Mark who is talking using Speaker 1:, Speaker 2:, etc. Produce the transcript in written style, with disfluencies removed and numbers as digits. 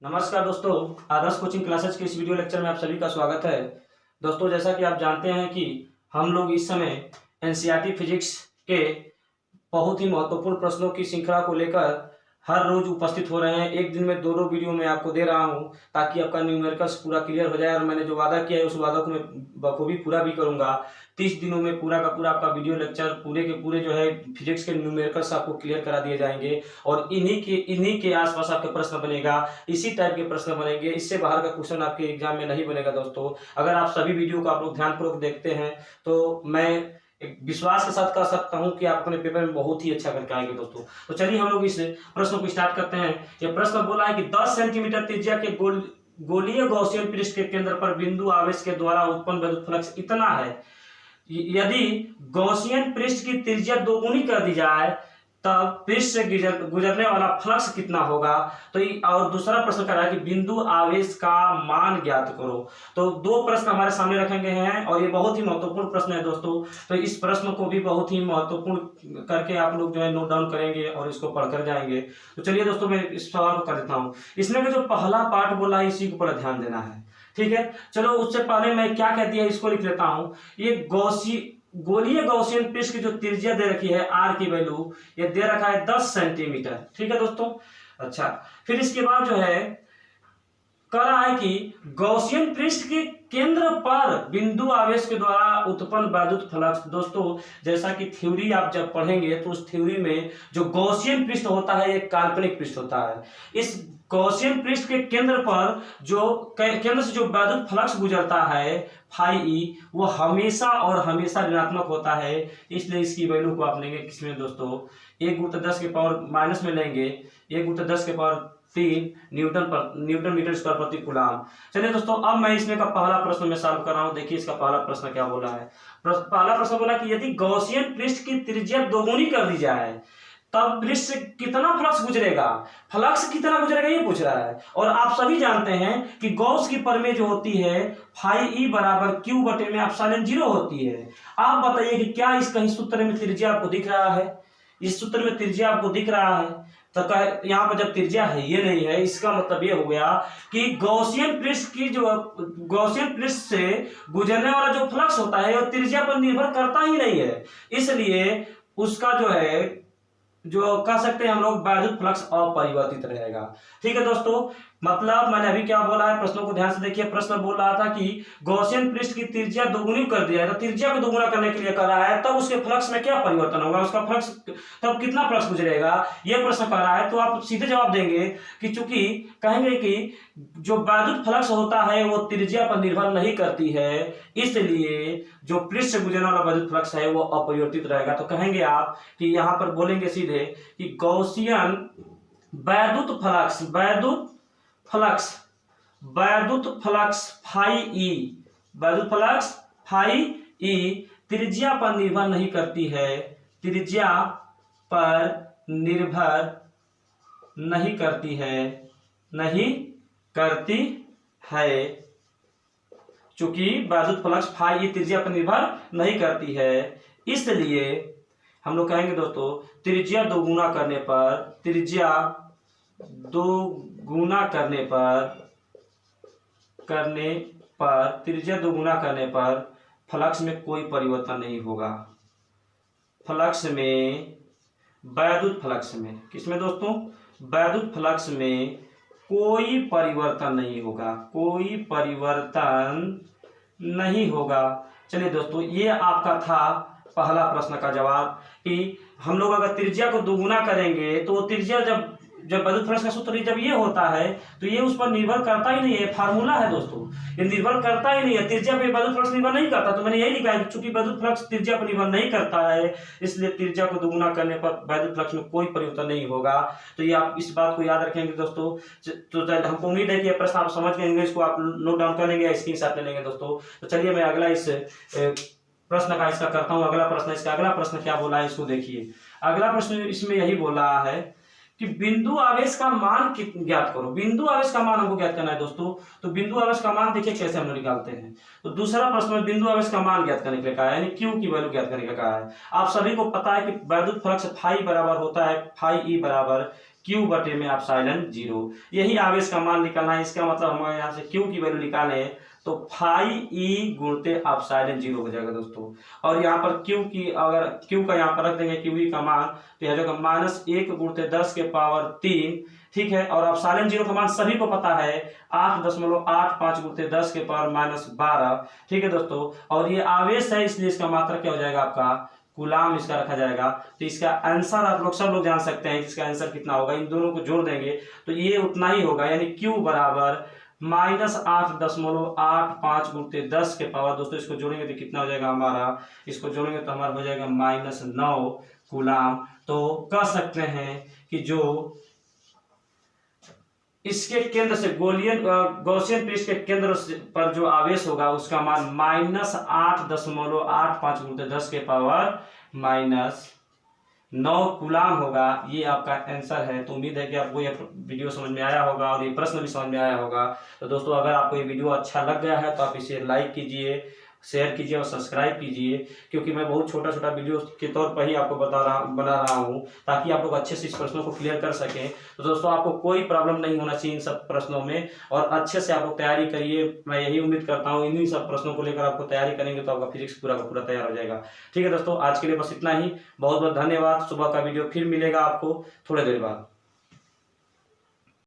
Speaker 1: नमस्कार दोस्तों, आदर्श coaching classes के इस वीडियो लेक्चर में आप सभी का स्वागत है। दोस्तों, जैसा कि आप जानते हैं कि हम लोग इस समय एनसीईआरटी फिजिक्स के बहुत ही महत्वपूर्ण प्रश्नों की श्रृंखला को लेकर हर रोज उपस्थित हो रहे हैं। एक दिन में दो वीडियो मैं आपको दे रहा हूं ताकि आपका न्यूमेरिकल्स पूरा क्लियर हो जाए और मैंने जो वादा किया है उस वादा को मैं बखूबी पूरा भी करूंगा। 30 दिनों में पूरा का पूरा आपका वीडियो लेक्चर पूरे के पूरे जो है फिजिक्स के न्यूमेरिकल्स आपको क्लियर करा दिए जाएंगे और इन्हीं के आसपास आपके प्रश्न बनेगा। इसी टाइप के प्रश्न बनेंगे, इससे बाहर का क्वेश्चन आपके एग्जाम में नहीं बनेगा। दोस्तों, अगर आप सभी वीडियो को आप लोग ध्यानपूर्वक देखते हैं तो मैं एक विश्वास के साथ कह सकता हूं कि आप अपने पेपर में बहुत ही अच्छा करके आएंगे। दोस्तों, तो चलिए हम लोग इस प्रश्न को स्टार्ट करते हैं। यह प्रश्न बोला है कि 10 सेंटीमीटर त्रिज्या के गोलीय गॉसियन पृष्ठ के केंद्र पर बिंदु आवेश के द्वारा उत्पन्न विद्युत फ्लक्स इतना है। यदि गॉसियन पृष्ठ की त्रिज्या दोगुनी कर दी जाए तब पृष्ठ से गुजरने वाला फ्लक्स कितना होगा। तो और दूसरा प्रश्न कर रहा है कि बिंदु आवेश का मान ज्ञात करो। तो दो प्रश्न हमारे सामने रखे गए हैं और ये बहुत ही महत्वपूर्ण प्रश्न है। दोस्तों, तो इस प्रश्न को भी बहुत ही महत्वपूर्ण करके आप लोग जो है नोट डाउन करेंगे और इसको पढ़कर जाएंगे। तो चलिए दोस्तों, मैं इस सवाल को कर देता हूँ। इसमें जो पहला पार्ट बोला है इसी के ऊपर ध्यान देना है। ठीक है, चलो उससे पहले मैं क्या कहती है इसको लिख लेता हूँ। ये गोलीय गॉसियन पृष्ठ की जो त्रिज्या दे रखी है आर की वैल्यू ये दे रखा है 10 सेंटीमीटर। ठीक है दोस्तों। अच्छा, फिर इसके बाद जो है कह रहा है कि गॉसियन पृष्ठ के केंद्र पर बिंदु आवेश के द्वारा उत्पन्न वैद्युत फ्लक्स। दोस्तों, जैसा कि थ्योरी आप जब पढ़ेंगे तो उस थ्योरी में जो गॉसियन पृष्ठ होता है एक काल्पनिक पृष्ठ होता है। इस गॉसियन पृष्ठ के केंद्र पर जो केंद्र से जो वैद्युत फ्लक्स गुजरता है फाई ई वो हमेशा और हमेशा ऋणात्मक होता है। इसलिए इसकी वैल्यू को आप लेंगे किसमें दोस्तों, 1×10 के पावर माइनस में लेंगे 1×10 के पावर 3 न्यूटन मीटर स्क्वायर प्रति कूलम। चलिए दोस्तों, अब मैं इसमें का पहला प्रश्न में सॉल्व कर रहा हूं। देखिए इसका पहला प्रश्न क्या बोला है। पहला प्रश्न बोला कि यदि गॉसियन पृष्ठ की त्रिज्या दोगुनी कर दी जाए तब पृष्ठ से कितना फ्लक्स गुजरेगा, फ्लक्स कितना गुजरेगा ये पूछ रहा है। और आप सभी जानते हैं कि गॉस की प्रमेय जो होती है फाई ई बराबर क्यू बटे में एप्सिलॉन 0 होती है। आप बताइए कि क्या इस कहीं सूत्र में त्रिज्या आपको दिख रहा है, इस सूत्र में त्रिज्या आपको दिख रहा है। तो यहाँ पर जब त्रिज्या है ये नहीं है, इसका मतलब ये हो गया कि गॉसियन पृष्ठ से गुजरने वाला जो फ्लक्स होता है वो त्रिज्या पर निर्भर करता ही नहीं है। इसलिए उसका जो है जो कह सकते हैं हम लोग वैद्युत फ्लक्स अपरिवर्तित रहेगा। ठीक है दोस्तों, मतलब मैंने अभी क्या बोला है, प्रश्नों को ध्यान से देखिए। प्रश्न बोल रहा था कि गॉसियन पृष्ठ की त्रिज्या दोगुनी कर दिया है, तो त्रिज्या को दोगुना करने के लिए कर रहा है तब उसके फ्लक्स में क्या परिवर्तन होगा, उसका फ्लक्स तब कितना फ्लक्स गुजरेगा ये प्रश्न कर रहा है। तो आप सीधे जवाब देंगे कि चूंकि कहेंगे कि जो वैद्युत फ्लक्स होता है वो त्रिज्या पर निर्भर नहीं करती है, इसलिए जो पृष्ठ से गुजरने वाला वैद्युत फ्लक्स है वो अपरिवर्तित रहेगा। तो कहेंगे आप कि यहाँ पर बोलेंगे सीधे कि गॉसियन वैद्युत फ्लक्स फाई ई त्रिज्या पर निर्भर नहीं करती है, त्रिज्या पर निर्भर नहीं करती है चूंकि वैद्युत फ्लक्स फाई ई त्रिज्या पर निर्भर नहीं करती है, इसलिए हम लोग कहेंगे दोस्तों त्रिज्या दोगुना करने पर फ्लक्स में कोई परिवर्तन नहीं होगा। फ्लक्स में वैद्युत फ्लक्स में किसमें दोस्तों, वैद्युत फ्लक्स में कोई परिवर्तन नहीं होगा। चलिए दोस्तों, ये आपका था पहला प्रश्न का जवाब कि हम लोग अगर त्रिज्या को दोगुना करेंगे तो त्रिज्या जब वैद्युत फ्लक्स का सूत्र जब ये होता है तो ये उस पर निर्भर करता ही नहीं है। फार्मूला है दोस्तों, ये निर्भर करता ही नहीं है, त्रिज्या पे वैद्युत फ्लक्स निर्भर नहीं करता। तो मैंने यही लिखा है चूंकि वैद्युत फ्लक्स त्रिज्या पर निर्भर नहीं करता है इसलिए त्रिज्या को दोगुना करने पर वैद्युत फ्लक्स में कोई परिवर्तन नहीं होगा। तो ये आप इस बात को याद रखेंगे दोस्तों। तो हमको उम्मीद है कि ये प्रश्न आप समझ गए, इसको आप नोट डाउन कर लेंगे, स्क्रीनशॉट ले लेंगे दोस्तों। तो चलिए मैं अगला इस प्रश्न का इसका करता हूं। अगला प्रश्न क्या बोला है इसको देखिए। अगला प्रश्न इसमें यही बोल रहा है कि बिंदु आवेश का मान ज्ञात करो। बिंदु आवेश का मान हमको ज्ञात करना है दोस्तों। तो बिंदु आवेश का मान देखिए कैसे हम लोग निकालते हैं। तो दूसरा प्रश्न में बिंदु आवेश का मान ज्ञात करने के लिए कहा है, यानी क्यू की वैल्यू ज्ञात करने के लिए कहा है। आप सभी को पता है कि वैद्युत फ्लक्स फाई बराबर होता है फाई ई बराबर Q बटे में एप्सिलॉन 0। यही आवेश का मान निकालना है। इसका मतलब हमारे यहाँ से Q की वैल्यू निकालें तो फाई ई गुणते एप्सिलॉन 0 हो जाएगा दोस्तों। और यहाँ पर Q की अगर Q का यहाँ पर रख देंगे QE का मान तो यह जाएगा -1 गुणते 10 के पावर 3, ठीक है। और एप्सिलॉन 0 का मान सभी को पता है 8.85 गुणते 10 के पावर -12, ठीक है दोस्तों। और ये आवेश है इसलिए इसका मात्रा क्या हो जाएगा आपका कूलाम इसका रखा जाएगा। तो इसका आंसर आप लोग सब लोग जान सकते हैं इसका आंसर कितना होगा। इन दोनों को जोड़ देंगे तो ये उतना ही होगा, यानी Q बराबर -8.85 गुणते 10 के पावर, दोस्तों इसको जोड़ेंगे तो कितना हो जाएगा हमारा, इसको जोड़ेंगे तो हमारा हो जाएगा -9 कूलाम। तो कह सकते हैं कि जो इसके केंद्र से गॉसियन पृष्ठ के केंद्र पर जो आवेश होगा उसका मान -8.85 गुणते 10 के पावर -9 कूलाम होगा। ये आपका आंसर है। तो उम्मीद है कि आपको ये वीडियो समझ में आया होगा और ये प्रश्न भी समझ में आया होगा। तो दोस्तों अगर आपको ये वीडियो अच्छा लग गया है तो आप इसे लाइक कीजिए, शेयर कीजिए और सब्सक्राइब कीजिए, क्योंकि मैं बहुत छोटा छोटा वीडियो के तौर पर ही आपको बना रहा हूँ ताकि आप लोग अच्छे से इस प्रश्नों को क्लियर कर सकें। तो दोस्तों आपको कोई प्रॉब्लम नहीं होना चाहिए इन सब प्रश्नों में, और अच्छे से आप लोग तैयारी करिए। मैं यही उम्मीद करता हूँ इन्हीं सब प्रश्नों को लेकर आपको तैयारी करेंगे तो आपका फिजिक्स पूरा का पूरा तैयार हो जाएगा। ठीक है दोस्तों, आज के लिए बस इतना ही। बहुत बहुत धन्यवाद। सुबह का वीडियो फिर मिलेगा आपको थोड़ी देर बाद।